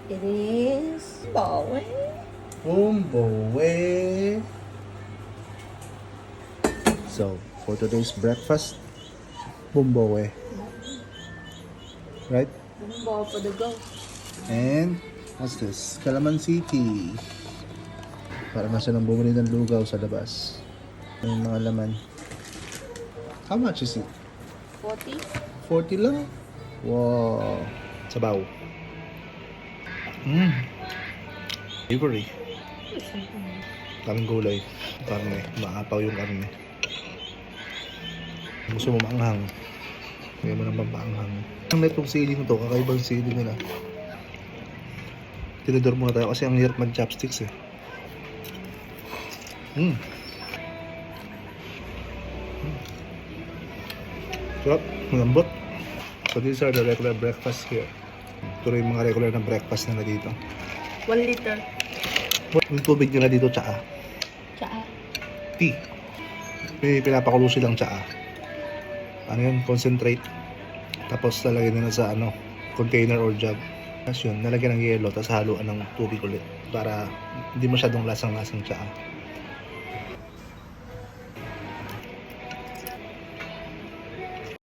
It is Bowen. Bumboe. So, for today's breakfast, bumboe. Right? Bumbo for the go. And, what's this? Calamansi tea. Para na silang bumili ng lugaw sa labas. May mga laman. How much is it? 40? 40 lang? Wow. Sabaw. Savory. Kaming gulay. Karne. Maapaw yung karne. Gusto mo maanghang. Kaya mo naman paanghang. Ang netong sili nito, kakaibang sili nila. Tinidor muna tayo kasi ang hirap mag-chopsticks eh. Sarap, malambot. So these are the regular breakfast here. Ito rin yung mga regular na breakfast nila dito. 1 liter. Yung tubig nila dito, tsaa. Tsaa. Tea. May pinapakulo silang tsaa. Ano yun? Concentrate. Tapos lalagyan nila sa container or jug. Tapos yun, nalagyan ng yelo, tapos haluan ng tubig ulit. Para hindi masyadong lasang-lasang tsaa.